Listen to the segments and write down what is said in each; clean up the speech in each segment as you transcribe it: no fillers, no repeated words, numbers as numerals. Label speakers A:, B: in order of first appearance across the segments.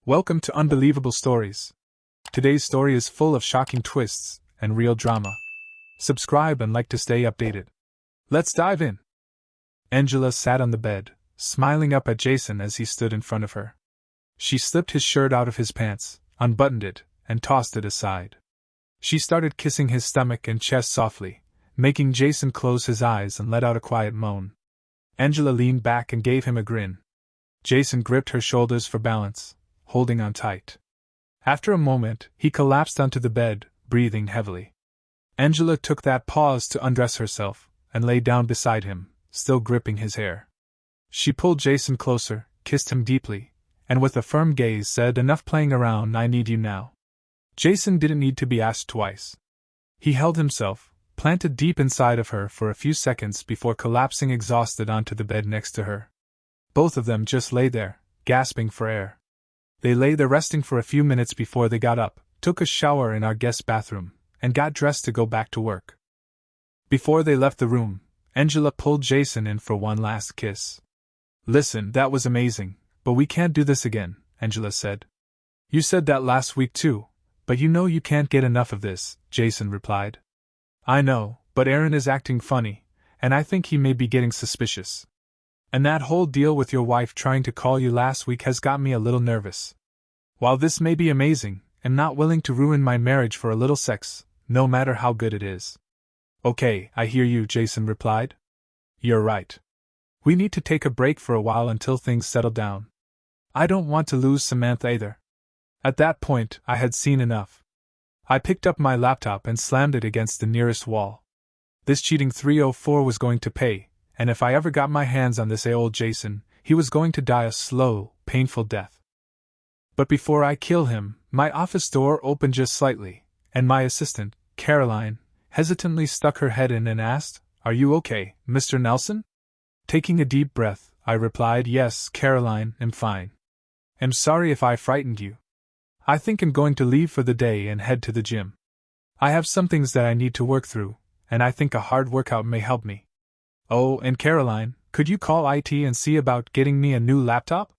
A: Welcome to Unbelievable Stories. Today's story is full of shocking twists and real drama. Subscribe and like to stay updated. Let's dive in. Angela sat on the bed, smiling up at Jason as he stood in front of her. She slipped his shirt out of his pants, unbuttoned it, and tossed it aside. She started kissing his stomach and chest softly, making Jason close his eyes and let out a quiet moan. Angela leaned back and gave him a grin. Jason gripped her shoulders for balance, holding on tight. After a moment, he collapsed onto the bed, breathing heavily. Angela took that pause to undress herself, and lay down beside him, still gripping his hair. She pulled Jason closer, kissed him deeply, and with a firm gaze said, "Enough playing around, I need you now." Jason didn't need to be asked twice. He held himself, planted deep inside of her for a few seconds before collapsing exhausted onto the bed next to her. Both of them just lay there, gasping for air. They lay there resting for a few minutes before they got up, took a shower in our guest bathroom, and got dressed to go back to work. Before they left the room, Angela pulled Jason in for one last kiss. "Listen, that was amazing, but we can't do this again," Angela said. "You said that last week too, but you know you can't get enough of this," Jason replied. "I know, but Aaron is acting funny, and I think he may be getting suspicious. And that whole deal with your wife trying to call you last week has got me a little nervous. While this may be amazing, I'm not willing to ruin my marriage for a little sex, no matter how good it is." "Okay, I hear you," Jason replied. "You're right. We need to take a break for a while until things settle down. I don't want to lose Samantha either." At that point, I had seen enough. I picked up my laptop and slammed it against the nearest wall. This cheating 304 was going to pay, and if I ever got my hands on this old Jason, he was going to die a slow, painful death. But before I kill him, my office door opened just slightly, and my assistant, Caroline, hesitantly stuck her head in and asked, "Are you okay, Mr. Nelson?" Taking a deep breath, I replied, "Yes, Caroline, I'm fine. I'm sorry if I frightened you. I think I'm going to leave for the day and head to the gym. I have some things that I need to work through, and I think a hard workout may help me. Oh, and Caroline, could you call IT and see about getting me a new laptop?"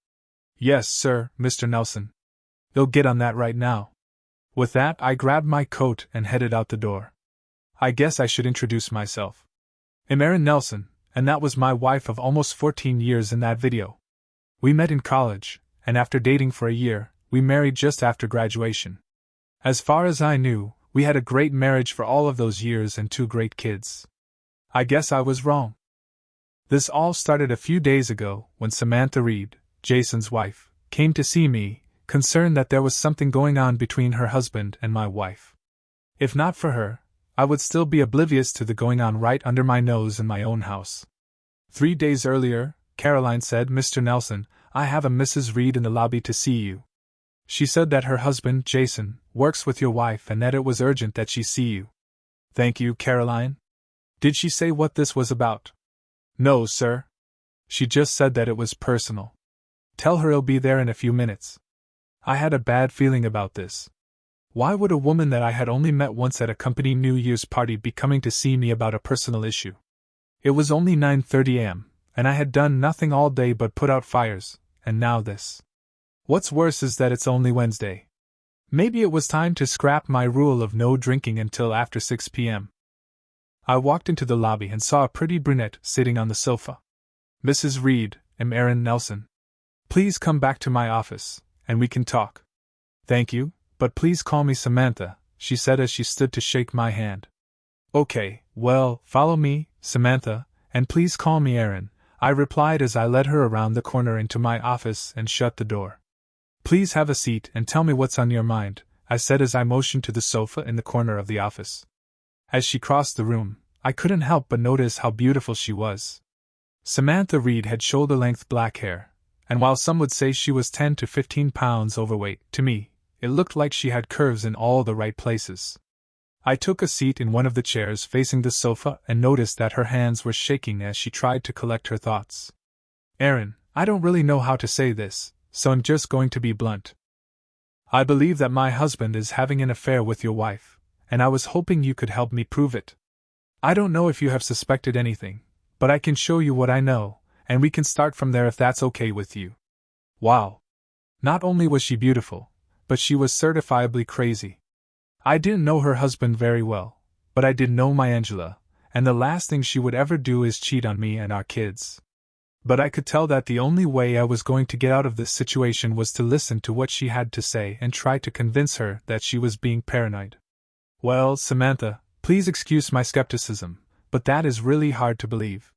A: "Yes, sir, Mr. Nelson. They'll get on that right now." With that, I grabbed my coat and headed out the door. I guess I should introduce myself. I'm Aaron Nelson, and that was my wife of almost 14 years in that video. We met in college, and after dating for a year, we married just after graduation. As far as I knew, we had a great marriage for all of those years and 2 great kids. I guess I was wrong. This all started a few days ago when Samantha Reed, Jason's wife, came to see me, concerned that there was something going on between her husband and my wife. If not for her, I would still be oblivious to the going on right under my nose in my own house. 3 days earlier, Caroline said, "Mr. Nelson, I have a Mrs. Reed in the lobby to see you. She said that her husband, Jason, works with your wife and that it was urgent that she see you." "Thank you, Caroline." "Did she say what this was about?" "No, sir. She just said that it was personal. Tell her he'll be there in a few minutes." I had a bad feeling about this. Why would a woman that I had only met once at a company New Year's party be coming to see me about a personal issue? It was only 9:30 a.m., and I had done nothing all day but put out fires, and now this. What's worse is that it's only Wednesday. Maybe it was time to scrap my rule of no drinking until after 6 p.m. I walked into the lobby and saw a pretty brunette sitting on the sofa. "Mrs. Reed, I'm Aaron Nelson. Please come back to my office, and we can talk." "Thank you, but please call me Samantha," she said as she stood to shake my hand. "Okay, well, follow me, Samantha, and please call me Aaron," I replied as I led her around the corner into my office and shut the door. "Please have a seat and tell me what's on your mind," I said as I motioned to the sofa in the corner of the office. As she crossed the room, I couldn't help but notice how beautiful she was. Samantha Reed had shoulder-length black hair, and while some would say she was 10 to 15 pounds overweight, to me, it looked like she had curves in all the right places. I took a seat in one of the chairs facing the sofa and noticed that her hands were shaking as she tried to collect her thoughts. "Aaron, I don't really know how to say this, so I'm just going to be blunt. I believe that my husband is having an affair with your wife, and I was hoping you could help me prove it. I don't know if you have suspected anything, but I can show you what I know, and we can start from there if that's okay with you." Wow. Not only was she beautiful, but she was certifiably crazy. I didn't know her husband very well, but I did know my Angela, and the last thing she would ever do is cheat on me and our kids. But I could tell that the only way I was going to get out of this situation was to listen to what she had to say and try to convince her that she was being paranoid. Well, Samantha, please excuse my skepticism, but that is really hard to believe.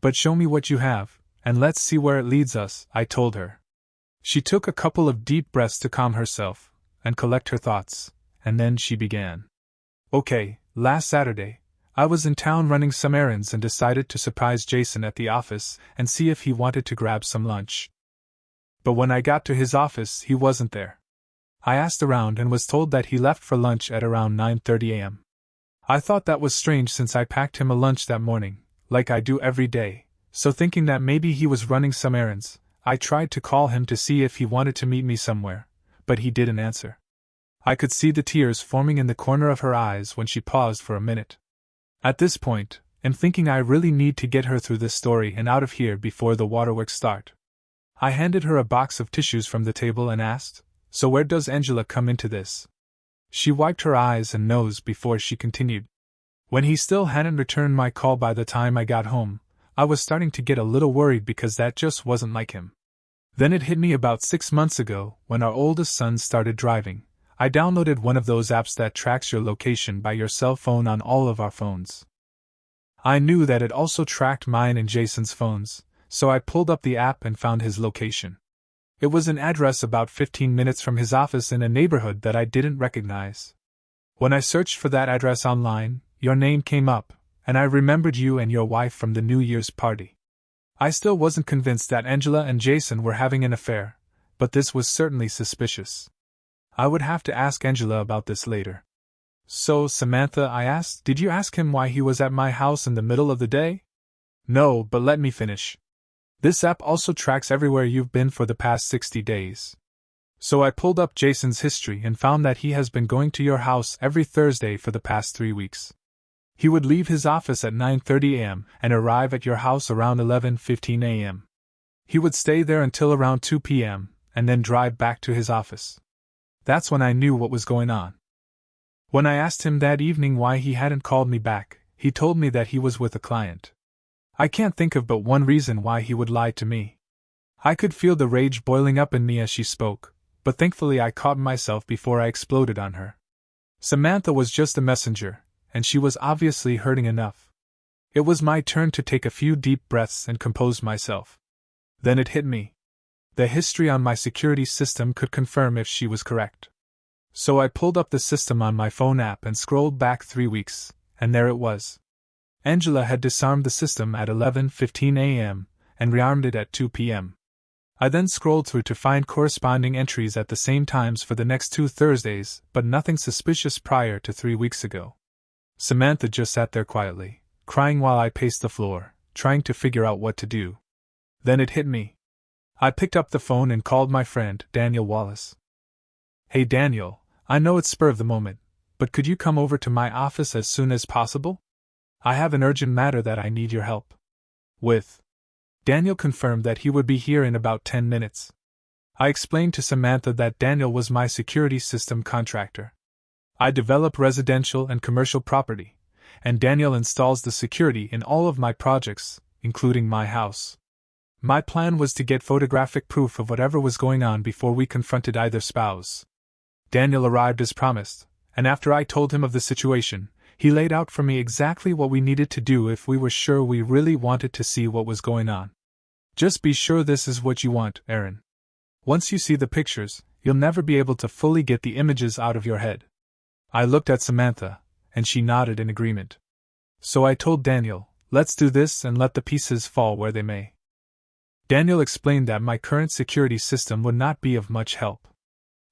A: But show me what you have, and let's see where it leads us, I told her. She took a couple of deep breaths to calm herself and collect her thoughts, and then she began. Okay, last Saturday, I was in town running some errands and decided to surprise Jason at the office and see if he wanted to grab some lunch. But when I got to his office, he wasn't there. I asked around and was told that he left for lunch at around 9:30 a.m. I thought that was strange since I packed him a lunch that morning, like I do every day, so thinking that maybe he was running some errands, I tried to call him to see if he wanted to meet me somewhere, but he didn't answer. I could see the tears forming in the corner of her eyes when she paused for a minute. At this point, I'm thinking I really need to get her through this story and out of here before the waterworks start. I handed her a box of tissues from the table and asked, "So where does Angela come into this?" She wiped her eyes and nose before she continued. When he still hadn't returned my call by the time I got home, I was starting to get a little worried because that just wasn't like him. Then it hit me about 6 months ago, when our oldest son started driving. I downloaded one of those apps that tracks your location by your cell phone on all of our phones. I knew that it also tracked mine and Jason's phones, so I pulled up the app and found his location. It was an address about 15 minutes from his office in a neighborhood that I didn't recognize. When I searched for that address online, your name came up, and I remembered you and your wife from the New Year's party. I still wasn't convinced that Angela and Jason were having an affair, but this was certainly suspicious. I would have to ask Angela about this later. "So, Samantha," I asked, "did you ask him why he was at my house in the middle of the day?" "No, but let me finish. This app also tracks everywhere you've been for the past 60 days. So I pulled up Jason's history and found that he has been going to your house every Thursday for the past 3 weeks. He would leave his office at 9:30 a.m. and arrive at your house around 11:15 a.m. He would stay there until around 2 p.m. and then drive back to his office. That's when I knew what was going on. When I asked him that evening why he hadn't called me back, he told me that he was with a client. I can't think of but one reason why he would lie to me. I could feel the rage boiling up in me as she spoke, but thankfully I caught myself before I exploded on her. Samantha was just a messenger, and she was obviously hurting enough. It was my turn to take a few deep breaths and compose myself. Then it hit me. The history on my security system could confirm if she was correct. So I pulled up the system on my phone app and scrolled back 3 weeks, and there it was. Angela had disarmed the system at 11:15 a.m. and rearmed it at 2 p.m. I then scrolled through to find corresponding entries at the same times for the next 2 Thursdays, but nothing suspicious prior to 3 weeks ago. Samantha just sat there quietly, crying while I paced the floor, trying to figure out what to do. Then it hit me. I picked up the phone and called my friend, Daniel Wallace. "Hey Daniel, I know it's spur of the moment, but could you come over to my office as soon as possible? I have an urgent matter that I need your help with." Daniel confirmed that he would be here in about 10 minutes. I explained to Samantha that Daniel was my security system contractor. I develop residential and commercial property, and Daniel installs the security in all of my projects, including my house. My plan was to get photographic proof of whatever was going on before we confronted either spouse. Daniel arrived as promised, and after I told him of the situation, he laid out for me exactly what we needed to do if we were sure we really wanted to see what was going on. "Just be sure this is what you want, Aaron. Once you see the pictures, you'll never be able to fully get the images out of your head." I looked at Samantha, and she nodded in agreement. So I told Daniel, "Let's do this and let the pieces fall where they may." Daniel explained that my current security system would not be of much help.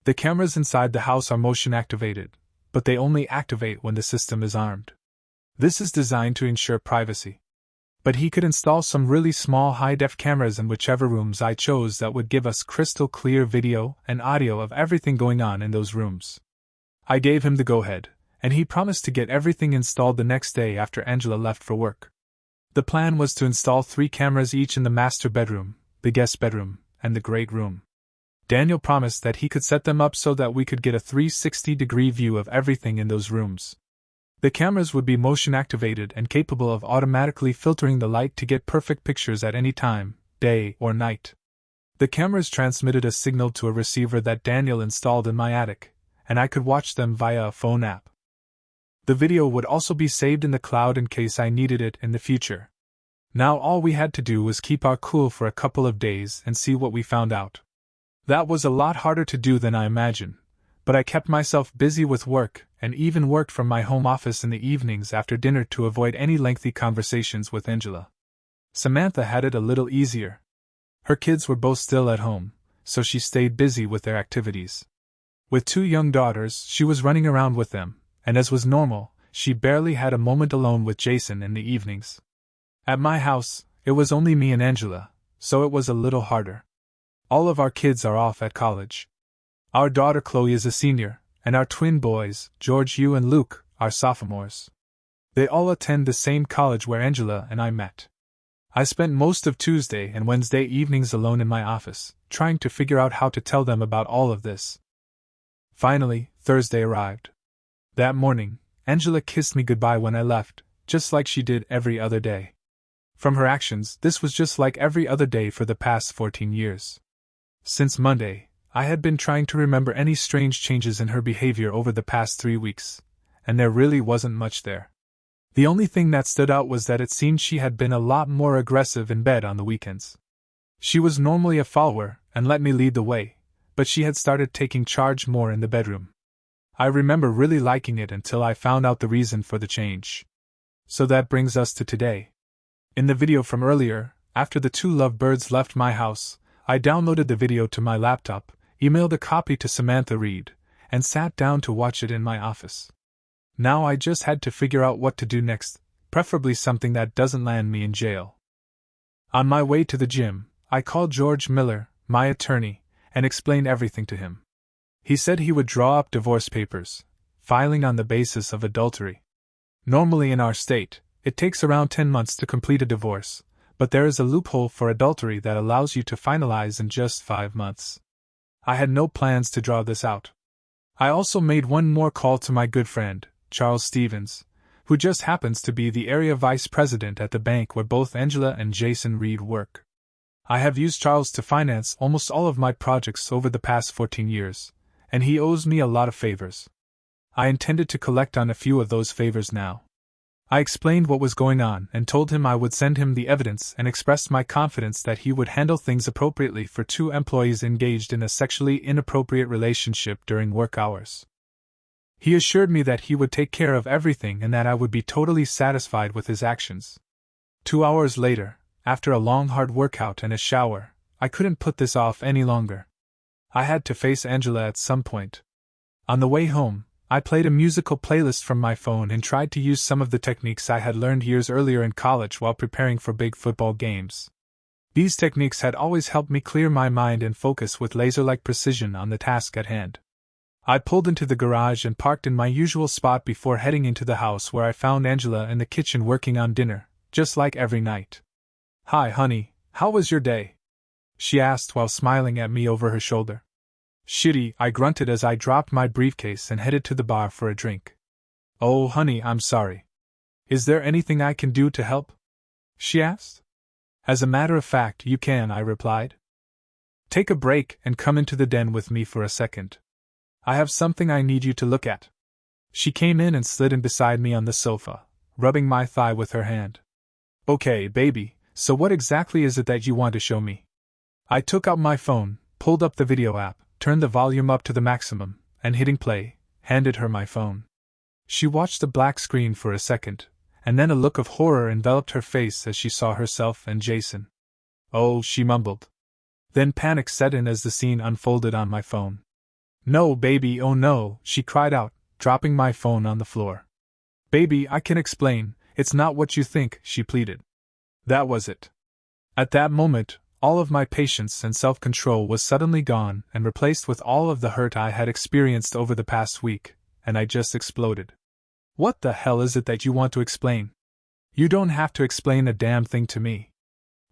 A: The cameras inside the house are motion activated, but they only activate when the system is armed. This is designed to ensure privacy. But he could install some really small high-def cameras in whichever rooms I chose that would give us crystal clear video and audio of everything going on in those rooms. I gave him the go-ahead, and he promised to get everything installed the next day after Angela left for work. The plan was to install 3 cameras each in the master bedroom, the guest bedroom, and the great room. Daniel promised that he could set them up so that we could get a 360-degree view of everything in those rooms. The cameras would be motion-activated and capable of automatically filtering the light to get perfect pictures at any time, day or night. The cameras transmitted a signal to a receiver that Daniel installed in my attic, and I could watch them via a phone app. The video would also be saved in the cloud in case I needed it in the future. Now all we had to do was keep our cool for a couple of days and see what we found out. That was a lot harder to do than I imagined, but I kept myself busy with work and even worked from my home office in the evenings after dinner to avoid any lengthy conversations with Angela. Samantha had it a little easier. Her kids were both still at home, so she stayed busy with their activities. With 2 young daughters, she was running around with them, and as was normal, she barely had a moment alone with Jason in the evenings. At my house, it was only me and Angela, so it was a little harder. All of our kids are off at college. Our daughter Chloe is a senior, and our twin boys, George, Hugh, and Luke, are sophomores. They all attend the same college where Angela and I met. I spent most of Tuesday and Wednesday evenings alone in my office, trying to figure out how to tell them about all of this. Finally, Thursday arrived. That morning, Angela kissed me goodbye when I left, just like she did every other day. From her actions, this was just like every other day for the past 14 years. Since Monday, I had been trying to remember any strange changes in her behavior over the past 3 weeks, and there really wasn't much there. The only thing that stood out was that it seemed she had been a lot more aggressive in bed on the weekends. She was normally a follower and let me lead the way, but she had started taking charge more in the bedroom. I remember really liking it until I found out the reason for the change. So that brings us to today. In the video from earlier, after the 2 lovebirds left my house, I downloaded the video to my laptop, emailed a copy to Samantha Reed, and sat down to watch it in my office. Now I just had to figure out what to do next, preferably something that doesn't land me in jail. On my way to the gym, I called George Miller, my attorney, and explained everything to him. He said he would draw up divorce papers, filing on the basis of adultery. Normally in our state, it takes around 10 months to complete a divorce, but there is a loophole for adultery that allows you to finalize in just 5 months. I had no plans to draw this out. I also made one more call to my good friend, Charles Stevens, who just happens to be the area vice president at the bank where both Angela and Jason Reed work. I have used Charles to finance almost all of my projects over the past 14 years, and he owes me a lot of favors. I intended to collect on a few of those favors now. I explained what was going on and told him I would send him the evidence and expressed my confidence that he would handle things appropriately for 2 employees engaged in a sexually inappropriate relationship during work hours. He assured me that he would take care of everything and that I would be totally satisfied with his actions. 2 hours later, after a long hard workout and a shower, I couldn't put this off any longer. I had to face Angela at some point. On the way home, I played a musical playlist from my phone and tried to use some of the techniques I had learned years earlier in college while preparing for big football games. These techniques had always helped me clear my mind and focus with laser-like precision on the task at hand. I pulled into the garage and parked in my usual spot before heading into the house where I found Angela in the kitchen working on dinner, just like every night. "Hi, honey, how was your day?" she asked while smiling at me over her shoulder. "Shitty," I grunted as I dropped my briefcase and headed to the bar for a drink. "Oh, honey, I'm sorry. Is there anything I can do to help?" she asked. "As a matter of fact, you can," I replied. "Take a break and come into the den with me for a second. I have something I need you to look at." She came in and slid in beside me on the sofa, rubbing my thigh with her hand. "Okay, baby, so what exactly is it that you want to show me?" I took out my phone, pulled up the video app, turned the volume up to the maximum, and hitting play, handed her my phone. She watched the black screen for a second, and then a look of horror enveloped her face as she saw herself and Jason. "Oh," she mumbled. Then panic set in as the scene unfolded on my phone. "No, baby, oh no," she cried out, dropping my phone on the floor. "Baby, I can explain, it's not what you think," she pleaded. That was it. At that moment, all of my patience and self-control was suddenly gone and replaced with all of the hurt I had experienced over the past week, and I just exploded. "What the hell is it that you want to explain? You don't have to explain a damn thing to me."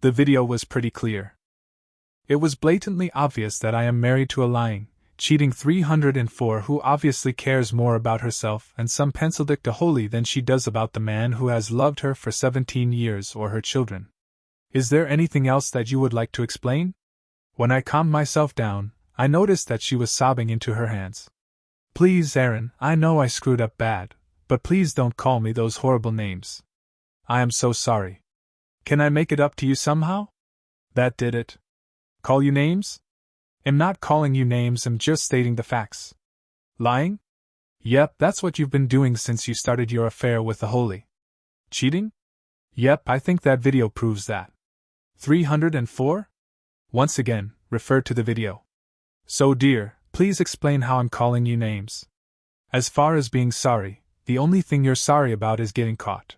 A: The video was pretty clear. It was blatantly obvious that I am married to a lying, cheating 304 who obviously cares more about herself and some pencildick holy than she does about the man who has loved her for 17 years or her children. Is there anything else that you would like to explain? When I calmed myself down, I noticed that she was sobbing into her hands. Please, Aaron, I know I screwed up bad, but please don't call me those horrible names. I am so sorry. Can I make it up to you somehow? That did it. Call you names? I'm not calling you names, I'm just stating the facts. Lying? Yep, that's what you've been doing since you started your affair with the holy. Cheating? Yep, I think that video proves that. 304? Once again, refer to the video. So dear, please explain how I'm calling you names. As far as being sorry, the only thing you're sorry about is getting caught.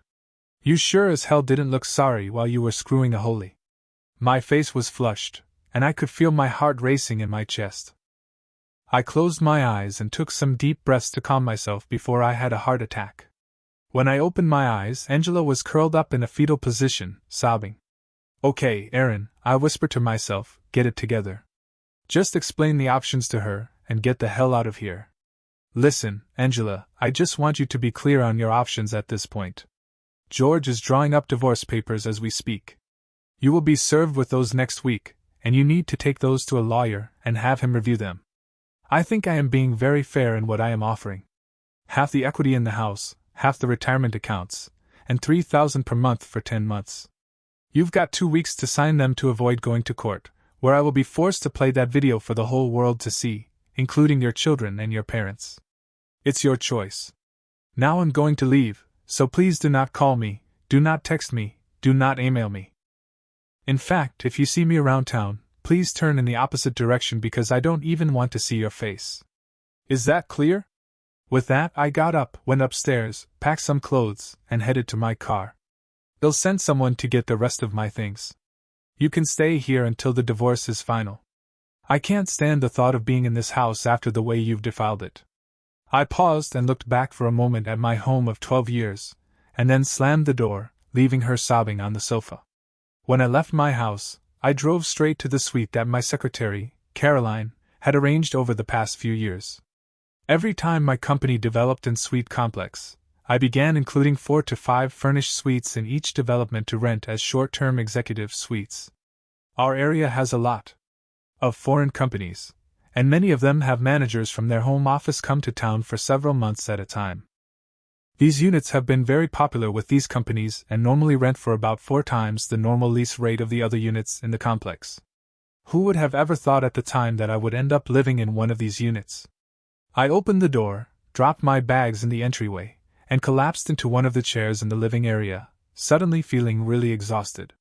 A: You sure as hell didn't look sorry while you were screwing a holy. My face was flushed, and I could feel my heart racing in my chest. I closed my eyes and took some deep breaths to calm myself before I had a heart attack. When I opened my eyes, Angela was curled up in a fetal position, sobbing. Okay, Aaron, I whispered to myself, get it together. Just explain the options to her, and get the hell out of here. Listen, Angela, I just want you to be clear on your options at this point. George is drawing up divorce papers as we speak. You will be served with those next week, and you need to take those to a lawyer and have him review them. I think I am being very fair in what I am offering. Half the equity in the house, half the retirement accounts, and $3,000 per month for 10 months. You've got 2 weeks to sign them to avoid going to court, where I will be forced to play that video for the whole world to see, including your children and your parents. It's your choice. Now I'm going to leave, so please do not call me, do not text me, do not email me. In fact, if you see me around town, please turn in the opposite direction because I don't even want to see your face. Is that clear? With that, I got up, went upstairs, packed some clothes, and headed to my car. I'll send someone to get the rest of my things. You can stay here until the divorce is final. I can't stand the thought of being in this house after the way you've defiled it. I paused and looked back for a moment at my home of 12 years, and then slammed the door, leaving her sobbing on the sofa. When I left my house, I drove straight to the suite that my secretary, Caroline, had arranged over the past few years. Every time my company developed in suite complex, I began including 4 to 5 furnished suites in each development to rent as short-term executive suites. Our area has a lot of foreign companies, and many of them have managers from their home office come to town for several months at a time. These units have been very popular with these companies and normally rent for about 4 times the normal lease rate of the other units in the complex. Who would have ever thought at the time that I would end up living in one of these units? I opened the door, dropped my bags in the entryway, and collapsed into one of the chairs in the living area, suddenly feeling really exhausted.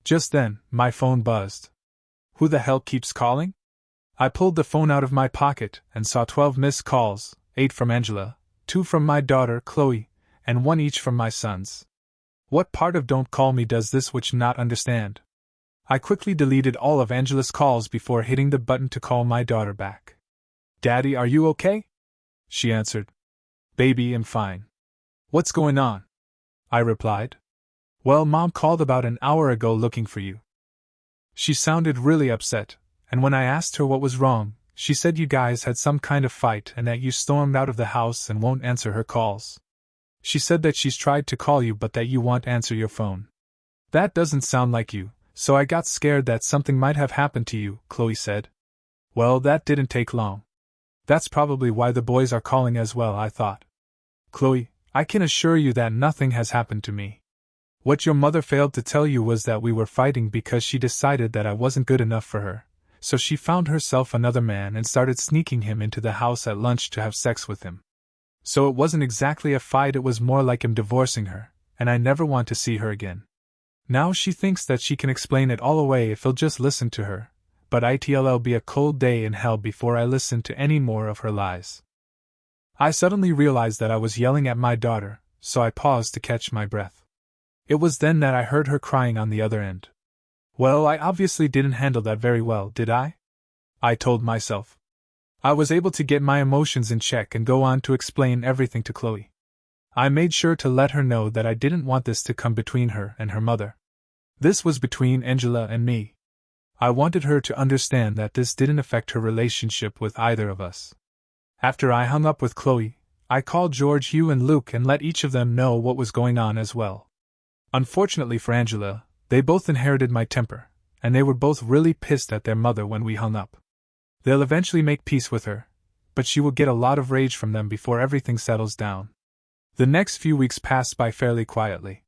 A: Just then, my phone buzzed. Who the hell keeps calling? I pulled the phone out of my pocket and saw 12 missed calls, 8 from Angela, 2 from my daughter, Chloe, and 1 each from my sons. What part of Don't Call Me does this witch not understand? I quickly deleted all of Angela's calls before hitting the button to call my daughter back. Daddy, are you okay? She answered. Baby, I'm fine. What's going on? I replied. Well, Mom called about an hour ago looking for you. She sounded really upset, and when I asked her what was wrong, she said you guys had some kind of fight and that you stormed out of the house and won't answer her calls. She said that she's tried to call you but that you won't answer your phone. That doesn't sound like you, so I got scared that something might have happened to you, Chloe said. Well, that didn't take long. That's probably why the boys are calling as well, I thought. Chloe, I can assure you that nothing has happened to me. What your mother failed to tell you was that we were fighting because she decided that I wasn't good enough for her. So she found herself another man and started sneaking him into the house at lunch to have sex with him. So it wasn't exactly a fight, it was more like him divorcing her, and I never want to see her again. Now she thinks that she can explain it all away if he'll just listen to her, but it'll be a cold day in hell before I listen to any more of her lies. I suddenly realized that I was yelling at my daughter, so I paused to catch my breath. It was then that I heard her crying on the other end. Well, I obviously didn't handle that very well, did I? I told myself. I was able to get my emotions in check and go on to explain everything to Chloe. I made sure to let her know that I didn't want this to come between her and her mother. This was between Angela and me. I wanted her to understand that this didn't affect her relationship with either of us. After I hung up with Chloe, I called George, Hugh, and Luke and let each of them know what was going on as well. Unfortunately for Angela, they both inherited my temper, and they were both really pissed at their mother when we hung up. They'll eventually make peace with her, but she will get a lot of rage from them before everything settles down. The next few weeks passed by fairly quietly.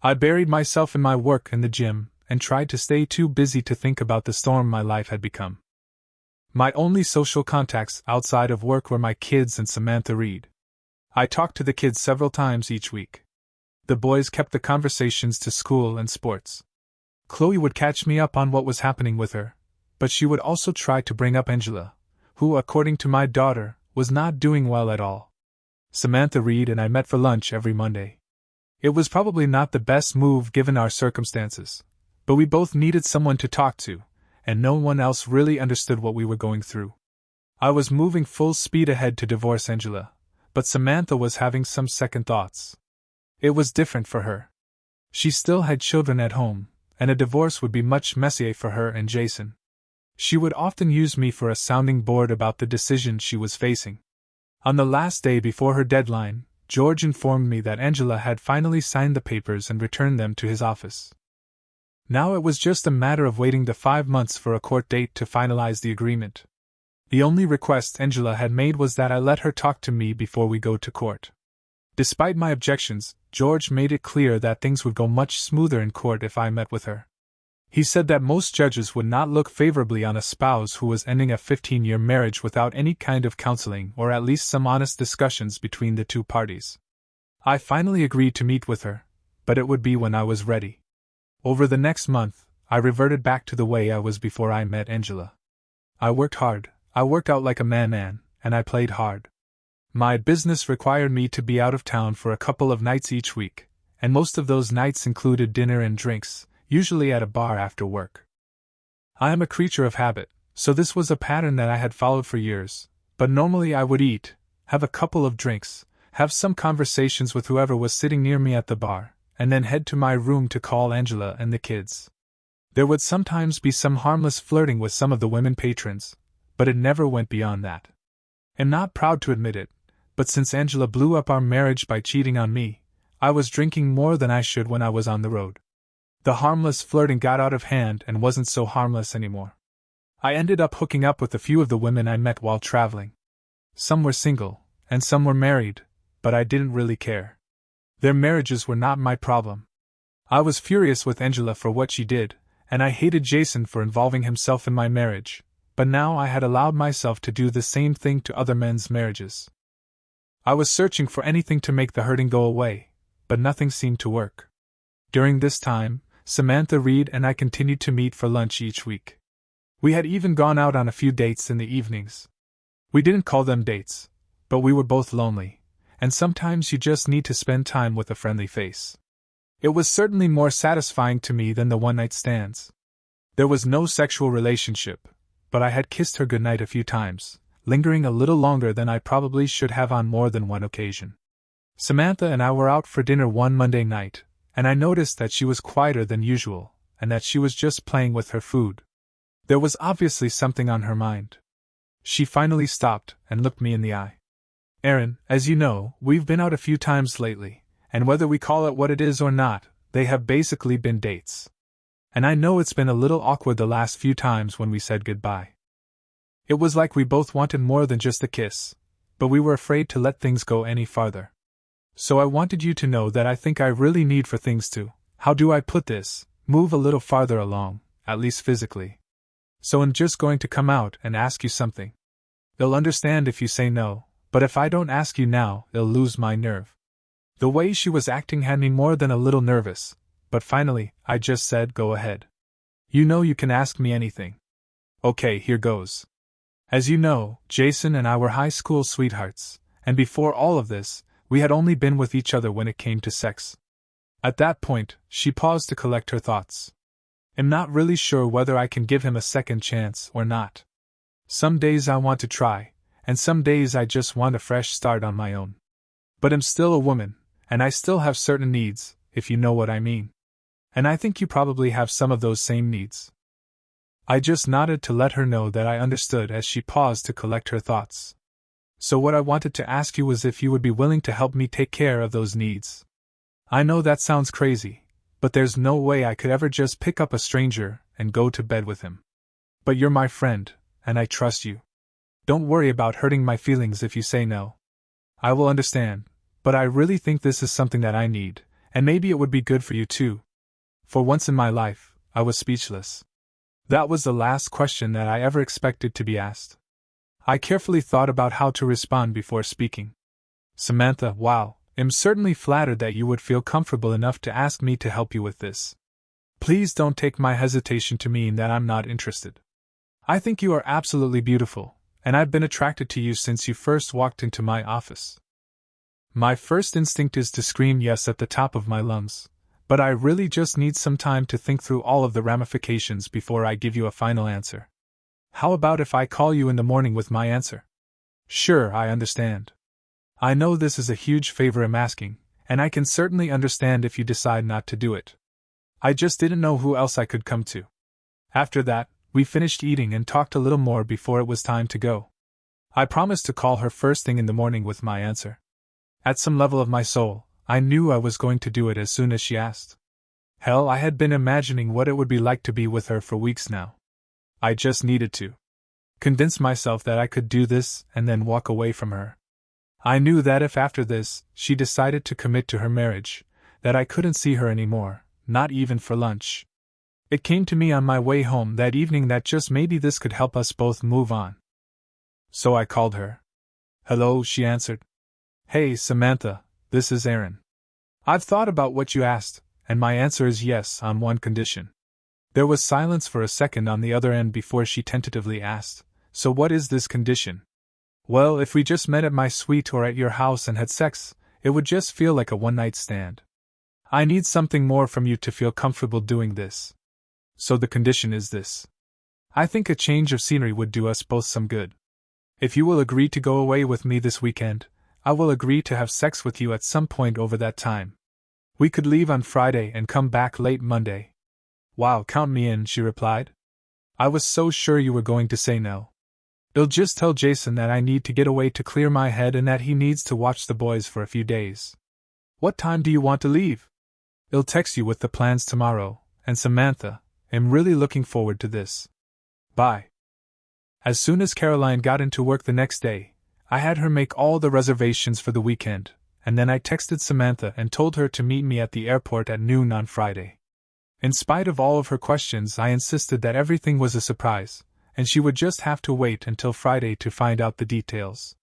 A: I buried myself in my work in the gym and tried to stay too busy to think about the storm my life had become. My only social contacts outside of work were my kids and Samantha Reed. I talked to the kids several times each week. The boys kept the conversations to school and sports. Chloe would catch me up on what was happening with her, but she would also try to bring up Angela, who, according to my daughter, was not doing well at all. Samantha Reed and I met for lunch every Monday. It was probably not the best move given our circumstances, but we both needed someone to talk to, and no one else really understood what we were going through. I was moving full speed ahead to divorce Angela, but Samantha was having some second thoughts. It was different for her. She still had children at home, and a divorce would be much messier for her and Jason. She would often use me for a sounding board about the decision she was facing. On the last day before her deadline, George informed me that Angela had finally signed the papers and returned them to his office. Now it was just a matter of waiting the 5 months for a court date to finalize the agreement. The only request Angela had made was that I let her talk to me before we go to court. Despite my objections, George made it clear that things would go much smoother in court if I met with her. He said that most judges would not look favorably on a spouse who was ending a 15-year marriage without any kind of counseling or at least some honest discussions between the two parties. I finally agreed to meet with her, but it would be when I was ready. Over the next month, I reverted back to the way I was before I met Angela. I worked hard, I worked out like a man, and I played hard. My business required me to be out of town for a couple of nights each week, and most of those nights included dinner and drinks, usually at a bar after work. I am a creature of habit, so this was a pattern that I had followed for years, but normally I would eat, have a couple of drinks, have some conversations with whoever was sitting near me at the bar, and then head to my room to call Angela and the kids. There would sometimes be some harmless flirting with some of the women patrons, but it never went beyond that. I'm not proud to admit it, but since Angela blew up our marriage by cheating on me, I was drinking more than I should when I was on the road. The harmless flirting got out of hand and wasn't so harmless anymore. I ended up hooking up with a few of the women I met while traveling. Some were single, and some were married, but I didn't really care. Their marriages were not my problem. I was furious with Angela for what she did, and I hated Jason for involving himself in my marriage, but now I had allowed myself to do the same thing to other men's marriages. I was searching for anything to make the hurting go away, but nothing seemed to work. During this time, Samantha Reed and I continued to meet for lunch each week. We had even gone out on a few dates in the evenings. We didn't call them dates, but we were both lonely, and sometimes you just need to spend time with a friendly face. It was certainly more satisfying to me than the one-night stands. There was no sexual relationship, but I had kissed her goodnight a few times, lingering a little longer than I probably should have on more than one occasion. Samantha and I were out for dinner one Monday night, and I noticed that she was quieter than usual, and that she was just playing with her food. There was obviously something on her mind. She finally stopped and looked me in the eye. "Aaron, as you know, we've been out a few times lately, and whether we call it what it is or not, they have basically been dates. And I know it's been a little awkward the last few times when we said goodbye. It was like we both wanted more than just a kiss, but we were afraid to let things go any farther. So I wanted you to know that I think I really need for things to, how do I put this, move a little farther along, at least physically. So I'm just going to come out and ask you something. They'll understand if you say no, but if I don't ask you now, they'll lose my nerve." The way she was acting had me more than a little nervous, but finally, I just said, "Go ahead. You know you can ask me anything." "Okay, here goes. As you know, Jason and I were high school sweethearts, and before all of this, we had only been with each other when it came to sex." At that point, she paused to collect her thoughts. "I'm not really sure whether I can give him a second chance or not. Some days I want to try, and some days I just want a fresh start on my own. But I'm still a woman, and I still have certain needs, if you know what I mean. And I think you probably have some of those same needs." I just nodded to let her know that I understood as she paused to collect her thoughts. So what I wanted to ask you was if you would be willing to help me take care of those needs. I know that sounds crazy, but there's no way I could ever just pick up a stranger and go to bed with him. But you're my friend, and I trust you. Don't worry about hurting my feelings if you say no. I will understand, but I really think this is something that I need, and maybe it would be good for you too. For once in my life, I was speechless. That was the last question that I ever expected to be asked. I carefully thought about how to respond before speaking. Samantha, wow, I'm certainly flattered that you would feel comfortable enough to ask me to help you with this. Please don't take my hesitation to mean that I'm not interested. I think you are absolutely beautiful, and I've been attracted to you since you first walked into my office. My first instinct is to scream yes at the top of my lungs, but I really just need some time to think through all of the ramifications before I give you a final answer. How about if I call you in the morning with my answer? Sure, I understand. I know this is a huge favor I'm asking, and I can certainly understand if you decide not to do it. I just didn't know who else I could come to. After that, we finished eating and talked a little more before it was time to go. I promised to call her first thing in the morning with my answer. At some level of my soul, I knew I was going to do it as soon as she asked. Hell, I had been imagining what it would be like to be with her for weeks now. I just needed to convince myself that I could do this and then walk away from her. I knew that if after this, she decided to commit to her marriage, that I couldn't see her anymore, not even for lunch. It came to me on my way home that evening that just maybe this could help us both move on. So I called her. Hello, she answered. Hey, Samantha, this is Aaron. I've thought about what you asked, and my answer is yes on one condition. There was silence for a second on the other end before she tentatively asked, so what is this condition? Well, if we just met at my suite or at your house and had sex, it would just feel like a one-night stand. I need something more from you to feel comfortable doing this. So the condition is this. I think a change of scenery would do us both some good. If you will agree to go away with me this weekend, I will agree to have sex with you at some point over that time. We could leave on Friday and come back late Monday. Wow, count me in, she replied. I was so sure you were going to say no. I'll just tell Jason that I need to get away to clear my head and that he needs to watch the boys for a few days. What time do you want to leave? I'll text you with the plans tomorrow, and Samantha, I'm really looking forward to this. Bye. As soon as Caroline got into work the next day, I had her make all the reservations for the weekend, and then I texted Samantha and told her to meet me at the airport at noon on Friday. In spite of all of her questions, I insisted that everything was a surprise, and she would just have to wait until Friday to find out the details.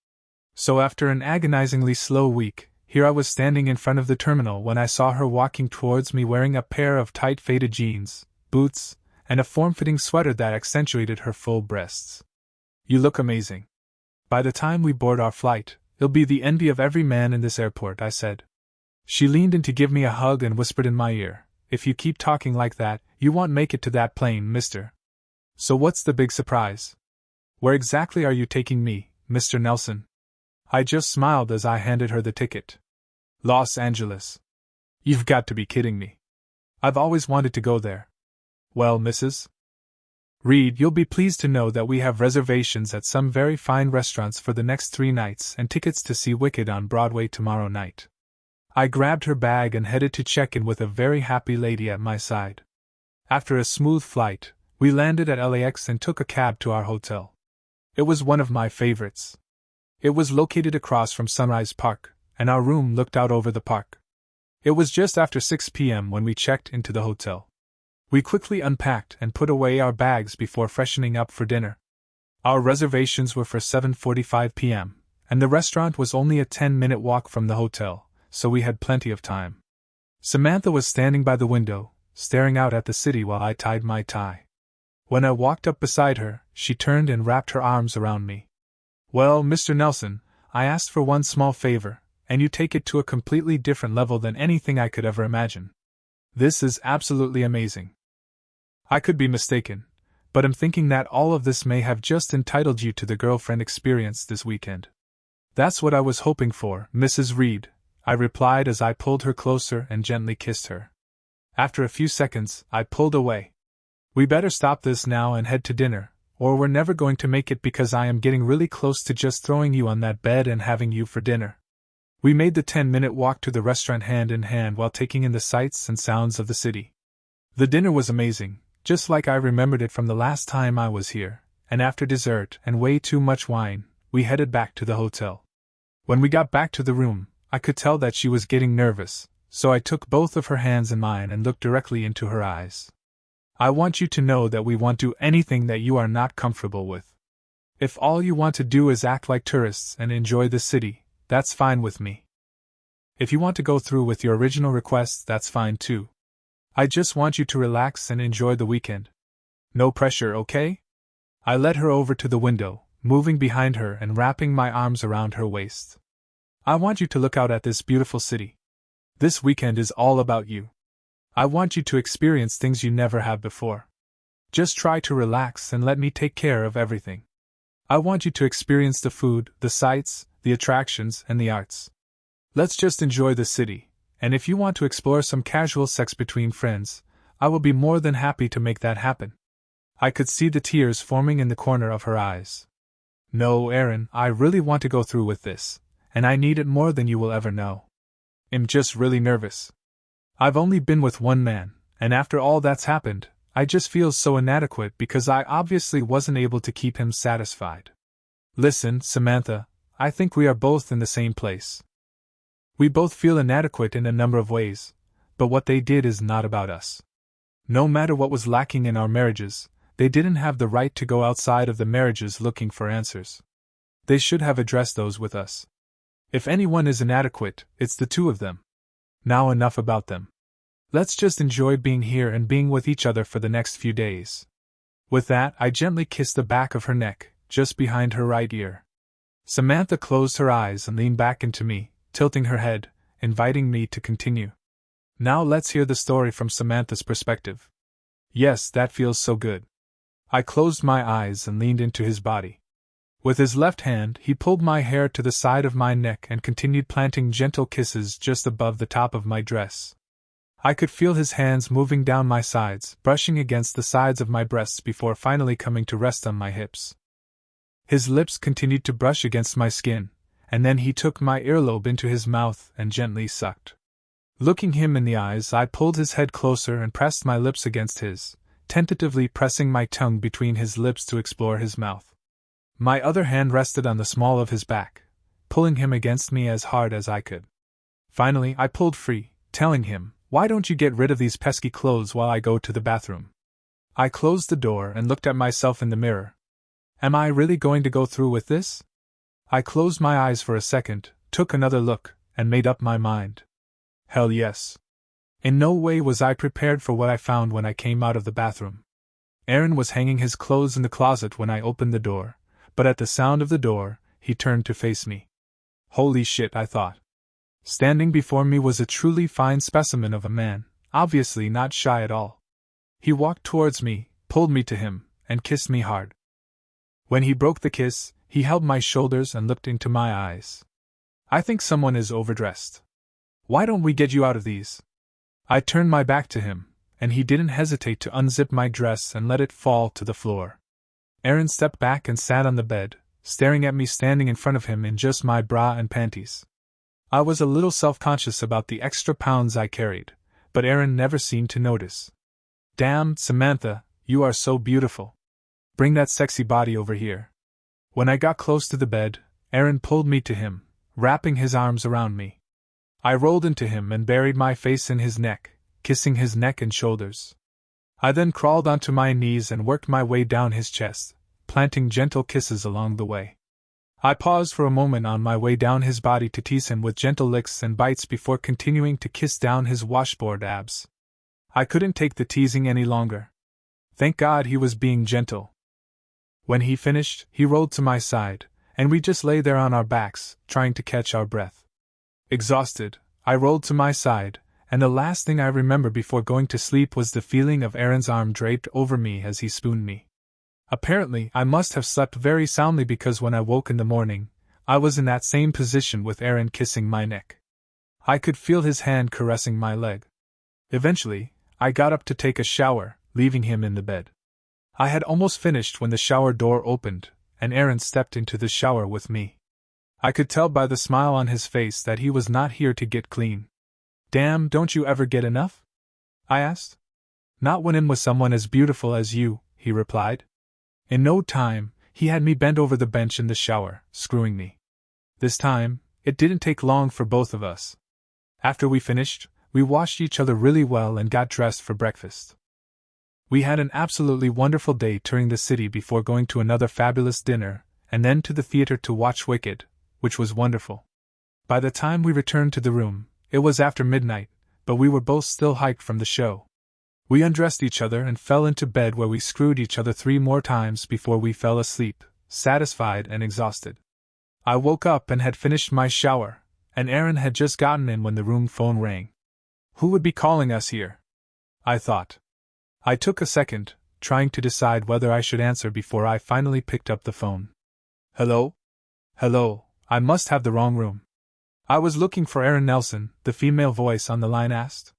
A: So after an agonizingly slow week, here I was standing in front of the terminal when I saw her walking towards me wearing a pair of tight faded jeans, boots, and a form-fitting sweater that accentuated her full breasts. You look amazing. By the time we board our flight, you'll be the envy of every man in this airport, I said. She leaned in to give me a hug and whispered in my ear, if you keep talking like that, you won't make it to that plane, mister. So what's the big surprise? Where exactly are you taking me, Mr. Nelson? I just smiled as I handed her the ticket. Los Angeles. You've got to be kidding me. I've always wanted to go there. Well, Mrs. Reed, you'll be pleased to know that we have reservations at some very fine restaurants for the next 3 nights and tickets to see Wicked on Broadway tomorrow night. I grabbed her bag and headed to check in with a very happy lady at my side. After a smooth flight, we landed at LAX and took a cab to our hotel. It was one of my favorites. It was located across from Sunrise Park, and our room looked out over the park. It was just after 6 p.m. when we checked into the hotel. We quickly unpacked and put away our bags before freshening up for dinner. Our reservations were for 7:45 p.m., and the restaurant was only a 10-minute walk from the hotel, so we had plenty of time. Samantha was standing by the window, staring out at the city while I tied my tie. When I walked up beside her, she turned and wrapped her arms around me. Well, Mr. Nelson, I asked for one small favor, and you take it to a completely different level than anything I could ever imagine. This is absolutely amazing. I could be mistaken, but I'm thinking that all of this may have just entitled you to the girlfriend experience this weekend. That's what I was hoping for, Mrs. Reed, I replied as I pulled her closer and gently kissed her. After a few seconds, I pulled away. We better stop this now and head to dinner, or we're never going to make it because I am getting really close to just throwing you on that bed and having you for dinner. We made the 10-minute walk to the restaurant hand in hand while taking in the sights and sounds of the city. The dinner was amazing, just like I remembered it from the last time I was here, and after dessert and way too much wine, we headed back to the hotel. When we got back to the room, I could tell that she was getting nervous, so I took both of her hands in mine and looked directly into her eyes. I want you to know that we won't do anything that you are not comfortable with. If all you want to do is act like tourists and enjoy the city, that's fine with me. If you want to go through with your original request, that's fine too. I just want you to relax and enjoy the weekend. No pressure, okay? I led her over to the window, moving behind her and wrapping my arms around her waist. I want you to look out at this beautiful city. This weekend is all about you. I want you to experience things you never have before. Just try to relax and let me take care of everything. I want you to experience the food, the sights, the attractions, and the arts. Let's just enjoy the city, and if you want to explore some casual sex between friends, I will be more than happy to make that happen. I could see the tears forming in the corner of her eyes. No, Aaron, I really want to go through with this, and I need it more than you will ever know. I'm just really nervous. I've only been with one man, and after all that's happened, I just feel so inadequate because I obviously wasn't able to keep him satisfied. Listen, Samantha, I think we are both in the same place. We both feel inadequate in a number of ways, but what they did is not about us. No matter what was lacking in our marriages, they didn't have the right to go outside of the marriages looking for answers. They should have addressed those with us. If anyone is inadequate, it's the two of them. Now enough about them. Let's just enjoy being here and being with each other for the next few days. With that, I gently kissed the back of her neck, just behind her right ear. Samantha closed her eyes and leaned back into me, tilting her head, inviting me to continue. Now let's hear the story from Samantha's perspective. Yes, that feels so good. I closed my eyes and leaned into his body. With his left hand, he pulled my hair to the side of my neck and continued planting gentle kisses just above the top of my dress. I could feel his hands moving down my sides, brushing against the sides of my breasts before finally coming to rest on my hips. His lips continued to brush against my skin, and then he took my earlobe into his mouth and gently sucked. Looking him in the eyes, I pulled his head closer and pressed my lips against his, tentatively pressing my tongue between his lips to explore his mouth. My other hand rested on the small of his back, pulling him against me as hard as I could. Finally, I pulled free, telling him, "Why don't you get rid of these pesky clothes while I go to the bathroom?" I closed the door and looked at myself in the mirror. Am I really going to go through with this? I closed my eyes for a second, took another look, and made up my mind. Hell yes. In no way was I prepared for what I found when I came out of the bathroom. Aaron was hanging his clothes in the closet when I opened the door, but at the sound of the door, he turned to face me. Holy shit, I thought. Standing before me was a truly fine specimen of a man, obviously not shy at all. He walked towards me, pulled me to him, and kissed me hard. When he broke the kiss, he held my shoulders and looked into my eyes. I think someone is overdressed. Why don't we get you out of these? I turned my back to him, and he didn't hesitate to unzip my dress and let it fall to the floor. Aaron stepped back and sat on the bed, staring at me standing in front of him in just my bra and panties. I was a little self-conscious about the extra pounds I carried, but Aaron never seemed to notice. Damn, Samantha, you are so beautiful. Bring that sexy body over here. When I got close to the bed, Aaron pulled me to him, wrapping his arms around me. I rolled into him and buried my face in his neck, kissing his neck and shoulders. I then crawled onto my knees and worked my way down his chest, planting gentle kisses along the way. I paused for a moment on my way down his body to tease him with gentle licks and bites before continuing to kiss down his washboard abs. I couldn't take the teasing any longer. Thank God he was being gentle. When he finished, he rolled to my side, and we just lay there on our backs, trying to catch our breath. Exhausted, I rolled to my side, and the last thing I remember before going to sleep was the feeling of Aaron's arm draped over me as he spooned me. Apparently, I must have slept very soundly because when I woke in the morning, I was in that same position with Aaron kissing my neck. I could feel his hand caressing my leg. Eventually, I got up to take a shower, leaving him in the bed. I had almost finished when the shower door opened, and Aaron stepped into the shower with me. I could tell by the smile on his face that he was not here to get clean. "Damn, don't you ever get enough?" I asked. "Not when I'm with someone as beautiful as you," he replied. In no time, he had me bent over the bench in the shower, screwing me. This time, it didn't take long for both of us. After we finished, we washed each other really well and got dressed for breakfast. We had an absolutely wonderful day touring the city before going to another fabulous dinner, and then to the theater to watch Wicked, which was wonderful. By the time we returned to the room, it was after midnight, but we were both still hyped from the show. We undressed each other and fell into bed where we screwed each other 3 more times before we fell asleep, satisfied and exhausted. I woke up and had finished my shower, and Aaron had just gotten in when the room phone rang. Who would be calling us here? I thought. I took a second, trying to decide whether I should answer before I finally picked up the phone. Hello? Hello, I must have the wrong room. I was looking for Aaron Nelson, the female voice on the line asked.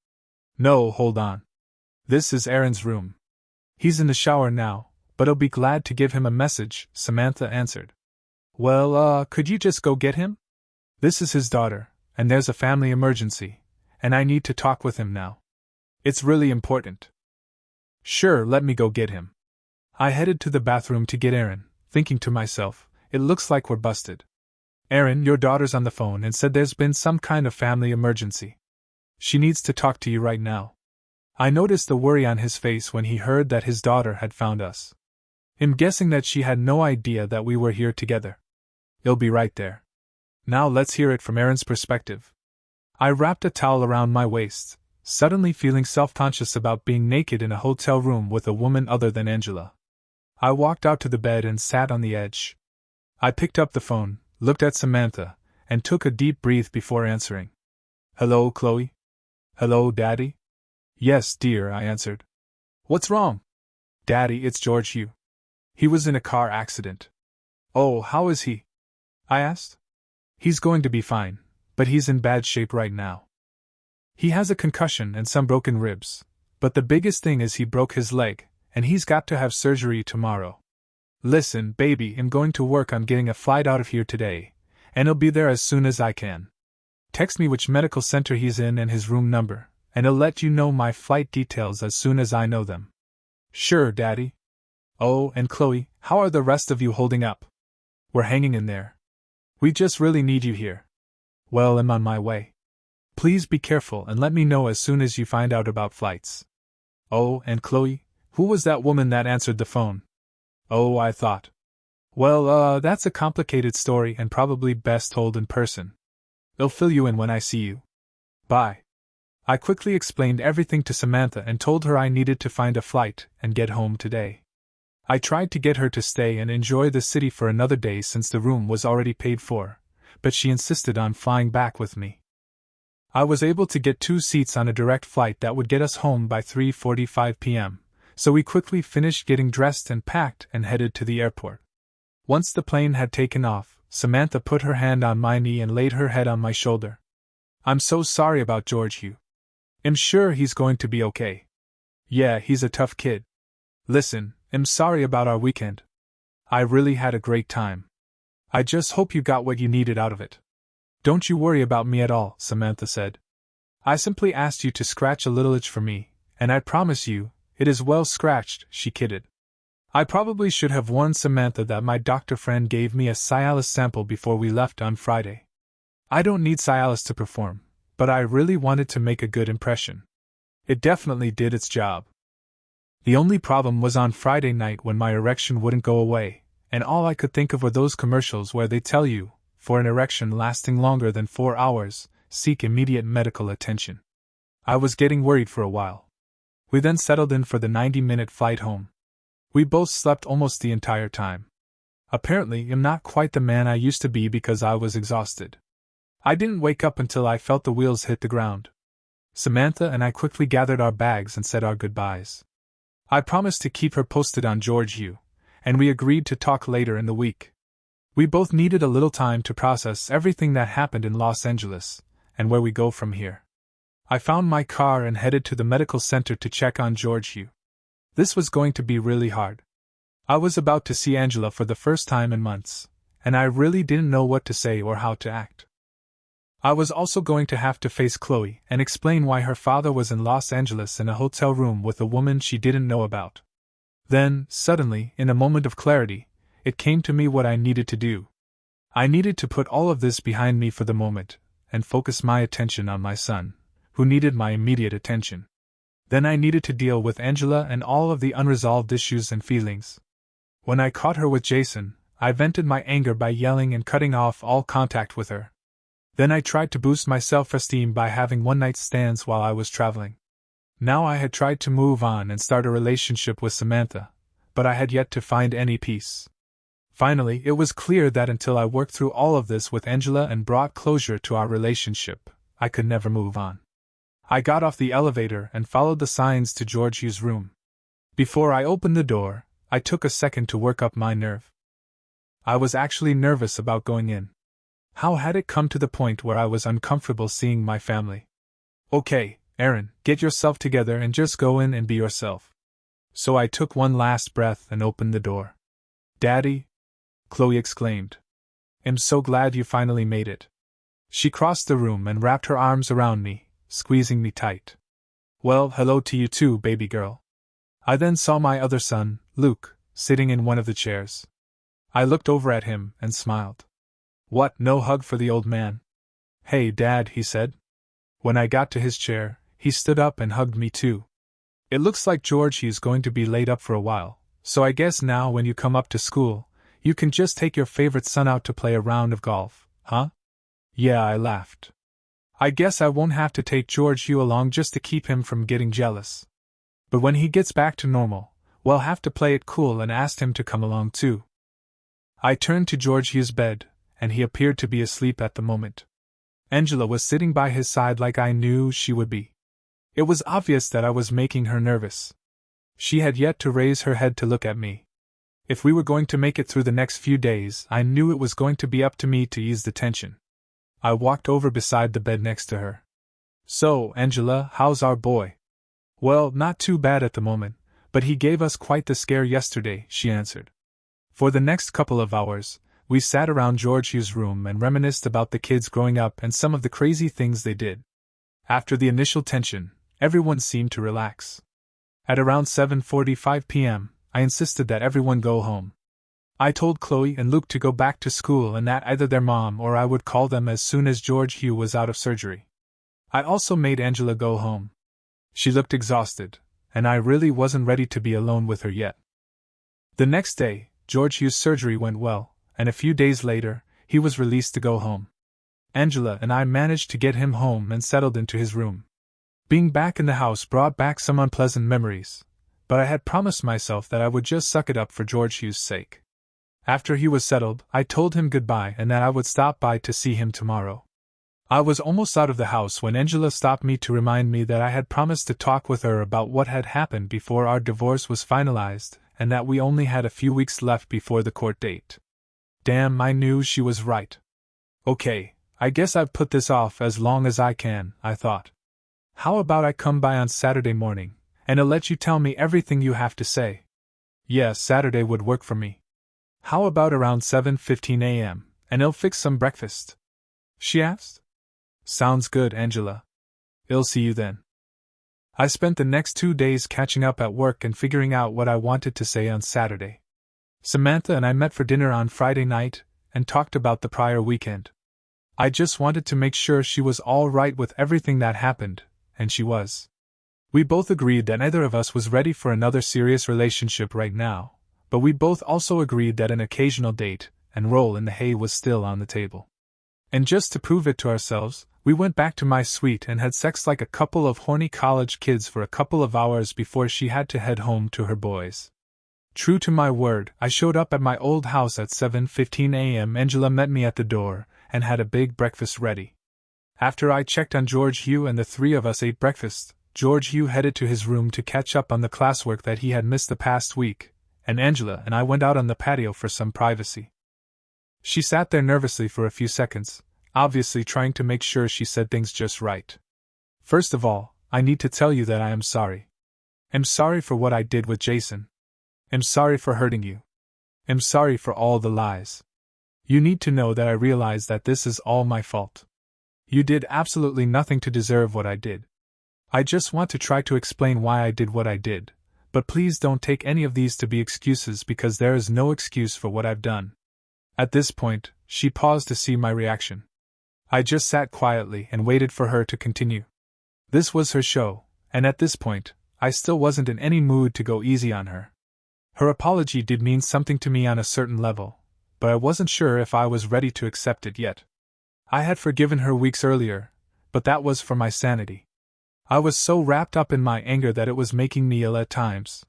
A: No, hold on. This is Aaron's room. He's in the shower now, but I'll be glad to give him a message, Samantha answered. Well, could you just go get him? This is his daughter, and there's a family emergency, and I need to talk with him now. It's really important. Sure, let me go get him. I headed to the bathroom to get Aaron, thinking to myself, it looks like we're busted. Aaron, your daughter's on the phone and said there's been some kind of family emergency. She needs to talk to you right now. I noticed the worry on his face when he heard that his daughter had found us. I'm guessing that she had no idea that we were here together. You'll be right there. Now let's hear it from Aaron's perspective. I wrapped a towel around my waist, suddenly feeling self-conscious about being naked in a hotel room with a woman other than Angela. I walked out to the bed and sat on the edge. I picked up the phone, looked at Samantha, and took a deep breath before answering. Hello, Chloe? Hello, Daddy? Yes, dear, I answered. What's wrong? Daddy, it's George Hugh. He was in a car accident. Oh, how is he? I asked. He's going to be fine, but he's in bad shape right now. He has a concussion and some broken ribs, but the biggest thing is he broke his leg, and he's got to have surgery tomorrow. Listen, baby, I'm going to work on getting a flight out of here today, and I'll be there as soon as I can. Text me which medical center he's in and his room number, and I'll let you know my flight details as soon as I know them. Sure, Daddy. Oh, and Chloe, how are the rest of you holding up? We're hanging in there. We just really need you here. Well, I'm on my way. Please be careful and let me know as soon as you find out about flights. Oh, and Chloe, who was that woman that answered the phone? Oh, I thought. Well, that's a complicated story and probably best told in person. I'll fill you in when I see you. Bye. I quickly explained everything to Samantha and told her I needed to find a flight and get home today. I tried to get her to stay and enjoy the city for another day since the room was already paid for, but she insisted on flying back with me. I was able to get 2 seats on a direct flight that would get us home by 3:45 p.m., so we quickly finished getting dressed and packed and headed to the airport. Once the plane had taken off, Samantha put her hand on my knee and laid her head on my shoulder. I'm so sorry about George Hugh. I'm sure he's going to be okay. Yeah, he's a tough kid. Listen, I'm sorry about our weekend. I really had a great time. I just hope you got what you needed out of it. Don't you worry about me at all, Samantha said. I simply asked you to scratch a little itch for me, and I promise you, it is well scratched, she kidded. I probably should have warned Samantha that my doctor friend gave me a Cialis sample before we left on Friday. I don't need Cialis to perform, but I really wanted to make a good impression. It definitely did its job. The only problem was on Friday night when my erection wouldn't go away, and all I could think of were those commercials where they tell you, for an erection lasting longer than 4 hours, seek immediate medical attention. I was getting worried for a while. We then settled in for the 90-minute flight home. We both slept almost the entire time. Apparently, I'm not quite the man I used to be because I was exhausted. I didn't wake up until I felt the wheels hit the ground. Samantha and I quickly gathered our bags and said our goodbyes. I promised to keep her posted on George Hugh, and we agreed to talk later in the week. We both needed a little time to process everything that happened in Los Angeles, and where we go from here. I found my car and headed to the medical center to check on George Hugh. This was going to be really hard. I was about to see Angela for the first time in months, and I really didn't know what to say or how to act. I was also going to have to face Chloe and explain why her father was in Los Angeles in a hotel room with a woman she didn't know about. Then, suddenly, in a moment of clarity, it came to me what I needed to do. I needed to put all of this behind me for the moment, and focus my attention on my son, who needed my immediate attention. Then I needed to deal with Angela and all of the unresolved issues and feelings. When I caught her with Jason, I vented my anger by yelling and cutting off all contact with her. Then I tried to boost my self-esteem by having one-night stands while I was traveling. Now I had tried to move on and start a relationship with Samantha, but I had yet to find any peace. Finally, it was clear that until I worked through all of this with Angela and brought closure to our relationship, I could never move on. I got off the elevator and followed the signs to George Hugh's room. Before I opened the door, I took a second to work up my nerve. I was actually nervous about going in. How had it come to the point where I was uncomfortable seeing my family? Okay, Aaron, get yourself together and just go in and be yourself. So I took one last breath and opened the door. Daddy? Chloe exclaimed. I'm so glad you finally made it. She crossed the room and wrapped her arms around me, squeezing me tight. Well, hello to you too, baby girl. I then saw my other son, Luke, sitting in one of the chairs. I looked over at him and smiled. What, no hug for the old man? Hey, Dad, he said. When I got to his chair, he stood up and hugged me too. It looks like George he's going to be laid up for a while, so I guess now when you come up to school, you can just take your favorite son out to play a round of golf, huh? Yeah, I laughed. I guess I won't have to take George Hugh along just to keep him from getting jealous. But when he gets back to normal, we'll have to play it cool and ask him to come along too. I turned to George Hugh's bed, and he appeared to be asleep at the moment. Angela was sitting by his side like I knew she would be. It was obvious that I was making her nervous. She had yet to raise her head to look at me. If we were going to make it through the next few days, I knew it was going to be up to me to ease the tension. I walked over beside the bed next to her. So, Angela, how's our boy? Well, not too bad at the moment, but he gave us quite the scare yesterday, she answered. For the next couple of hours, we sat around George Hugh's room and reminisced about the kids growing up and some of the crazy things they did. After the initial tension, everyone seemed to relax. At around 7:45 p.m., I insisted that everyone go home. I told Chloe and Luke to go back to school and that either their mom or I would call them as soon as George Hugh was out of surgery. I also made Angela go home. She looked exhausted, and I really wasn't ready to be alone with her yet. The next day, George Hugh's surgery went well, and a few days later, he was released to go home. Angela and I managed to get him home and settled into his room. Being back in the house brought back some unpleasant memories, but I had promised myself that I would just suck it up for George Hugh's sake. After he was settled, I told him goodbye and that I would stop by to see him tomorrow. I was almost out of the house when Angela stopped me to remind me that I had promised to talk with her about what had happened before our divorce was finalized, and that we only had a few weeks left before the court date. Damn, I knew she was right. Okay, I guess I've put this off as long as I can, I thought. How about I come by on Saturday morning, and I'll let you tell me everything you have to say? Yes, Saturday would work for me. How about around 7:15 a.m., and I'll fix some breakfast? She asked. Sounds good, Angela. I'll see you then. I spent the next 2 days catching up at work and figuring out what I wanted to say on Saturday. Samantha and I met for dinner on Friday night and talked about the prior weekend. I just wanted to make sure she was all right with everything that happened, and she was. We both agreed that neither of us was ready for another serious relationship right now, but we both also agreed that an occasional date and roll in the hay was still on the table. And just to prove it to ourselves, we went back to my suite and had sex like a couple of horny college kids for a couple of hours before she had to head home to her boys. True to my word, I showed up at my old house at 7:15 a.m. Angela met me at the door and had a big breakfast ready. After I checked on George Hugh and the three of us ate breakfast, George Hugh headed to his room to catch up on the classwork that he had missed the past week, and Angela and I went out on the patio for some privacy. She sat there nervously for a few seconds, obviously trying to make sure she said things just right. First of all, I need to tell you that I am sorry. I'm sorry for what I did with Jason. I'm sorry for hurting you. I'm sorry for all the lies. You need to know that I realize that this is all my fault. You did absolutely nothing to deserve what I did. I just want to try to explain why I did what I did, but please don't take any of these to be excuses because there is no excuse for what I've done. At this point, she paused to see my reaction. I just sat quietly and waited for her to continue. This was her show, and at this point, I still wasn't in any mood to go easy on her. Her apology did mean something to me on a certain level, but I wasn't sure if I was ready to accept it yet. I had forgiven her weeks earlier, but that was for my sanity. I was so wrapped up in my anger that it was making me ill at times.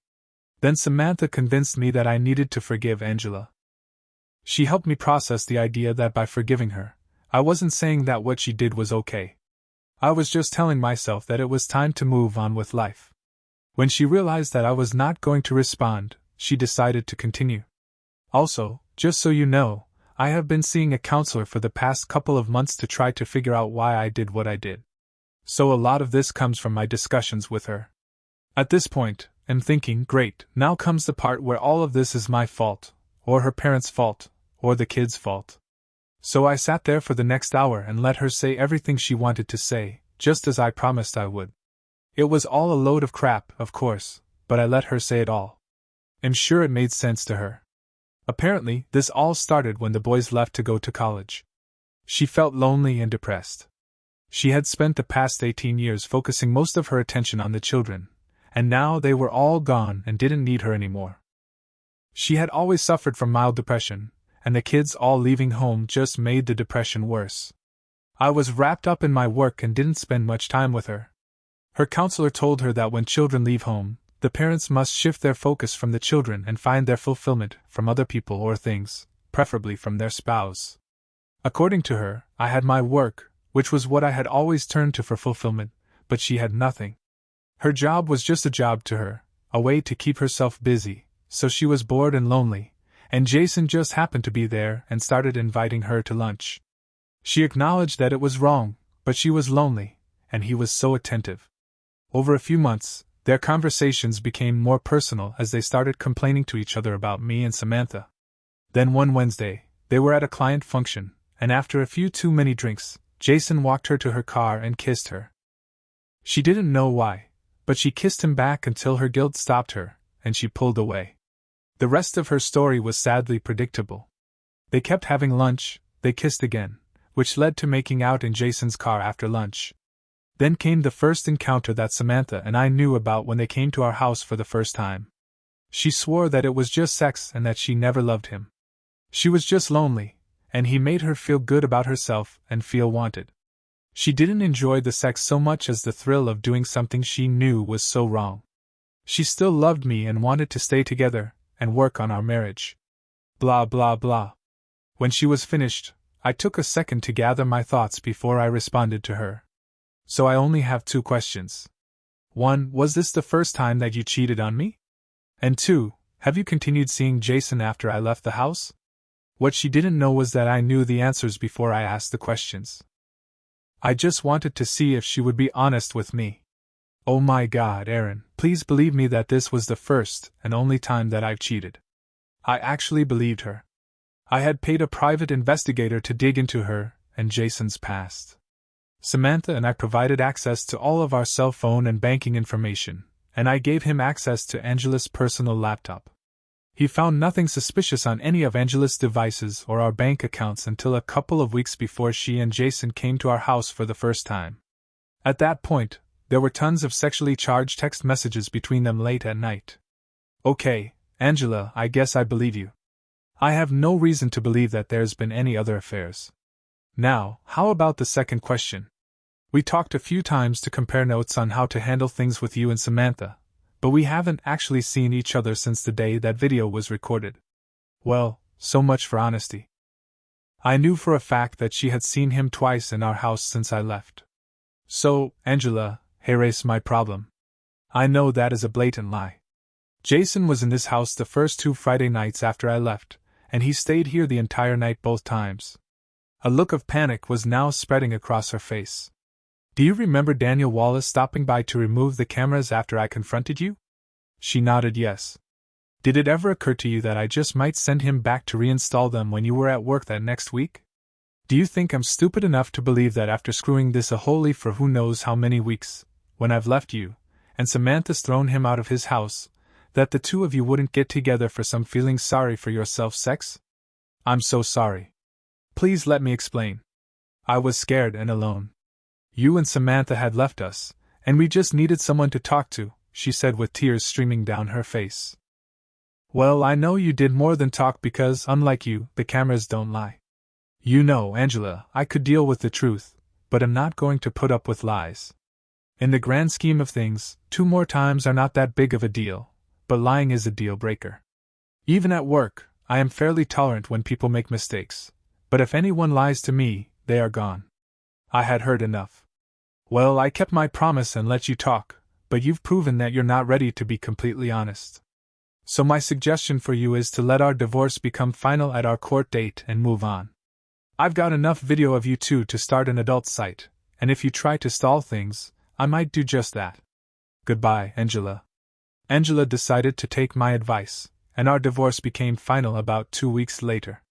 A: Then Samantha convinced me that I needed to forgive Angela. She helped me process the idea that by forgiving her, I wasn't saying that what she did was okay. I was just telling myself that it was time to move on with life. When she realized that I was not going to respond, she decided to continue. Also, just so you know, I have been seeing a counselor for the past couple of months to try to figure out why I did what I did. So a lot of this comes from my discussions with her. At this point, I'm thinking, great, now comes the part where all of this is my fault, or her parents' fault, or the kids' fault. So I sat there for the next hour and let her say everything she wanted to say, just as I promised I would. It was all a load of crap, of course, but I let her say it all. I'm sure it made sense to her. Apparently, this all started when the boys left to go to college. She felt lonely and depressed. She had spent the past 18 years focusing most of her attention on the children, and now they were all gone and didn't need her anymore. She had always suffered from mild depression, and the kids all leaving home just made the depression worse. I was wrapped up in my work and didn't spend much time with her. Her counselor told her that when children leave home, the parents must shift their focus from the children and find their fulfillment from other people or things, preferably from their spouse. According to her, I had my work, which was what I had always turned to for fulfillment, but she had nothing. Her job was just a job to her, a way to keep herself busy, so she was bored and lonely, and Jason just happened to be there and started inviting her to lunch. She acknowledged that it was wrong, but she was lonely, and he was so attentive. Over a few months, their conversations became more personal as they started complaining to each other about me and Samantha. Then one Wednesday, they were at a client function, and after a few too many drinks, Jason walked her to her car and kissed her. She didn't know why, but she kissed him back until her guilt stopped her, and she pulled away. The rest of her story was sadly predictable. They kept having lunch, they kissed again, which led to making out in Jason's car after lunch. Then came the first encounter that Samantha and I knew about when they came to our house for the first time. She swore that it was just sex and that she never loved him. She was just lonely, and he made her feel good about herself and feel wanted. She didn't enjoy the sex so much as the thrill of doing something she knew was so wrong. She still loved me and wanted to stay together and work on our marriage. Blah blah blah. When she was finished, I took a second to gather my thoughts before I responded to her. So I only have 2 questions. 1. Was this the first time that you cheated on me? And 2. Have you continued seeing Jason after I left the house? What she didn't know was that I knew the answers before I asked the questions. I just wanted to see if she would be honest with me. Oh my God, Aaron, please believe me that this was the first and only time that I've cheated. I actually believed her. I had paid a private investigator to dig into her and Jason's past. Samantha and I provided access to all of our cell phone and banking information, and I gave him access to Angela's personal laptop. He found nothing suspicious on any of Angela's devices or our bank accounts until a couple of weeks before she and Jason came to our house for the first time. At that point, there were tons of sexually charged text messages between them late at night. Okay, Angela, I guess I believe you. I have no reason to believe that there's been any other affairs. Now, how about the second question? We talked a few times to compare notes on how to handle things with you and Samantha, but we haven't actually seen each other since the day that video was recorded. Well, so much for honesty. I knew for a fact that she had seen him twice in our house since I left. So, Angela, here's my problem. I know that is a blatant lie. Jason was in this house the first 2 Friday nights after I left, and he stayed here the entire night both times. A look of panic was now spreading across her face. Do you remember Daniel Wallace stopping by to remove the cameras after I confronted you? She nodded yes. Did it ever occur to you that I just might send him back to reinstall them when you were at work that next week? Do you think I'm stupid enough to believe that after screwing this a holy for who knows how many weeks, when I've left you, and Samantha's thrown him out of his house, that the two of you wouldn't get together for some feeling sorry for yourself sex? I'm so sorry. Please let me explain. I was scared and alone. You and Samantha had left us, and we just needed someone to talk to, she said with tears streaming down her face. Well, I know you did more than talk because, unlike you, the cameras don't lie. You know, Angela, I could deal with the truth, but I'm not going to put up with lies. In the grand scheme of things, 2 more times are not that big of a deal, but lying is a deal breaker. Even at work, I am fairly tolerant when people make mistakes, but if anyone lies to me, they are gone. I had heard enough. Well, I kept my promise and let you talk, but you've proven that you're not ready to be completely honest. So my suggestion for you is to let our divorce become final at our court date and move on. I've got enough video of you two to start an adult site, and if you try to stall things, I might do just that. Goodbye, Angela. Angela decided to take my advice, and our divorce became final about 2 weeks later.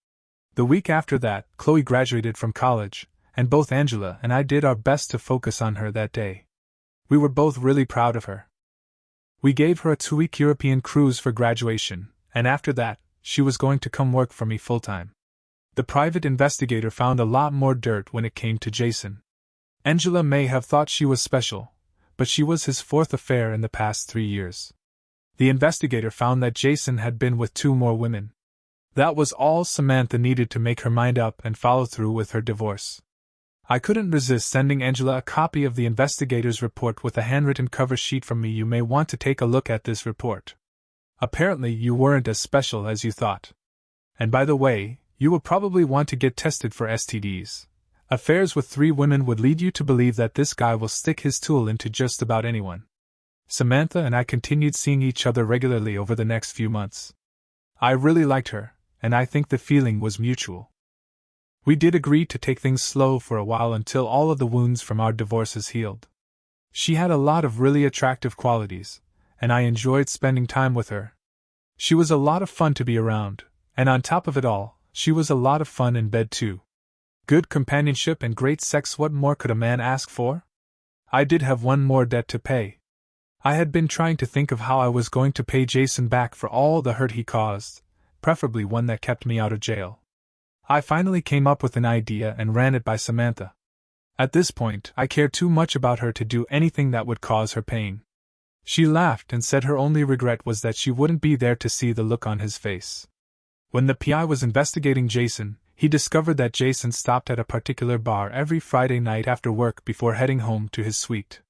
A: The week after that, Chloe graduated from college, and both Angela and I did our best to focus on her that day. We were both really proud of her. We gave her a 2-week European cruise for graduation, and after that, she was going to come work for me full-time. The private investigator found a lot more dirt when it came to Jason. Angela may have thought she was special, but she was his 4th affair in the past 3 years. The investigator found that Jason had been with 2 more women. That was all Samantha needed to make her mind up and follow through with her divorce. I couldn't resist sending Angela a copy of the investigator's report with a handwritten cover sheet from me. You may want to take a look at this report. Apparently you weren't as special as you thought. And by the way, you will probably want to get tested for STDs. Affairs with 3 women would lead you to believe that this guy will stick his tool into just about anyone. Samantha and I continued seeing each other regularly over the next few months. I really liked her, and I think the feeling was mutual. We did agree to take things slow for a while until all of the wounds from our divorces healed. She had a lot of really attractive qualities, and I enjoyed spending time with her. She was a lot of fun to be around, and on top of it all, she was a lot of fun in bed too. Good companionship and great sex, what more could a man ask for? I did have one more debt to pay. I had been trying to think of how I was going to pay Jason back for all the hurt he caused, preferably one that kept me out of jail. I finally came up with an idea and ran it by Samantha. At this point, I cared too much about her to do anything that would cause her pain. She laughed and said her only regret was that she wouldn't be there to see the look on his face. When the PI was investigating Jason, he discovered that Jason stopped at a particular bar every Friday night after work before heading home to his suite.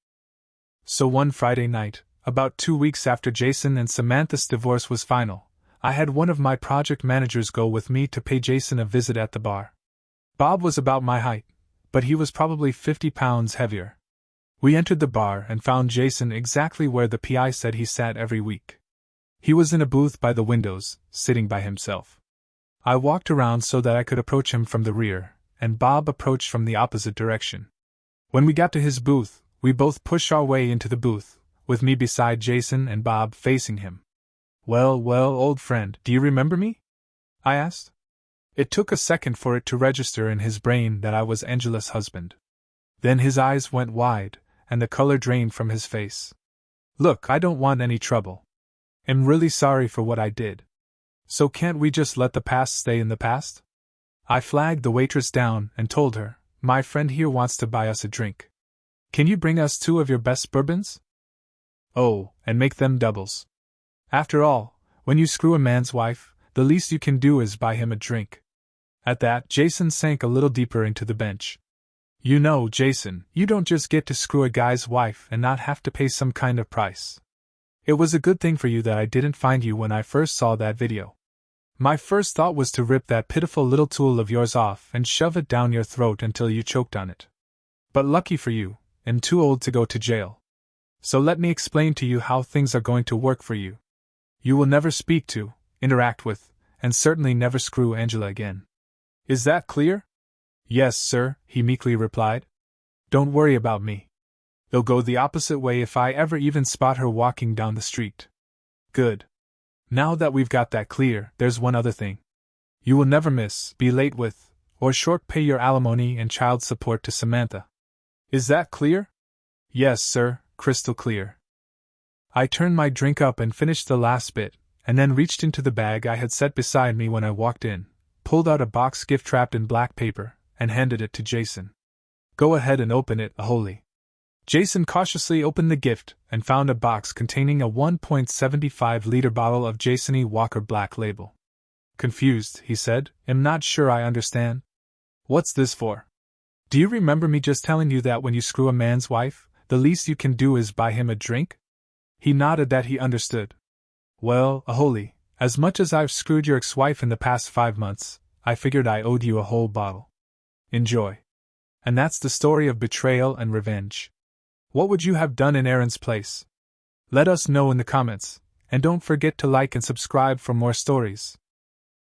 A: So one Friday night, about 2 weeks after Jason and Samantha's divorce was final, I had one of my project managers go with me to pay Jason a visit at the bar. Bob was about my height, but he was probably 50 pounds heavier. We entered the bar and found Jason exactly where the PI said he sat every week. He was in a booth by the windows, sitting by himself. I walked around so that I could approach him from the rear, and Bob approached from the opposite direction. When we got to his booth, we both pushed our way into the booth, with me beside Jason and Bob facing him. Well, old friend, do you remember me? I asked. It took a second for it to register in his brain that I was Angela's husband. Then his eyes went wide, and the color drained from his face. Look, I don't want any trouble. I'm really sorry for what I did. So can't we just let the past stay in the past? I flagged the waitress down and told her, my friend here wants to buy us a drink. Can you bring us 2 of your best bourbons? Oh, and make them doubles. After all, when you screw a man's wife, the least you can do is buy him a drink. At that, Jason sank a little deeper into the bench. You know, Jason, you don't just get to screw a guy's wife and not have to pay some kind of price. It was a good thing for you that I didn't find you when I first saw that video. My first thought was to rip that pitiful little tool of yours off and shove it down your throat until you choked on it. But lucky for you, I'm too old to go to jail. So let me explain to you how things are going to work for you. You will never speak to, interact with, and certainly never screw Angela again. Is that clear? Yes, sir, he meekly replied. Don't worry about me. It'll go the opposite way if I ever even spot her walking down the street. Good. Now that we've got that clear, there's one other thing. You will never miss, be late with, or short pay your alimony and child support to Samantha. Is that clear? Yes, sir, crystal clear. I turned my drink up and finished the last bit, and then reached into the bag I had set beside me when I walked in, pulled out a box gift wrapped in black paper, and handed it to Jason. Go ahead and open it, Aholy. Jason cautiously opened the gift and found a box containing a 1.75-liter bottle of Jason E. Walker Black Label. Confused, he said, "Am not sure I understand. What's this for? Do you remember me just telling you that when you screw a man's wife, the least you can do is buy him a drink?" He nodded that he understood. Well, Aholy, as much as I've screwed your ex-wife in the past 5 months, I figured I owed you a whole bottle. Enjoy. And that's the story of betrayal and revenge. What would you have done in Aaron's place? Let us know in the comments, and don't forget to like and subscribe for more stories.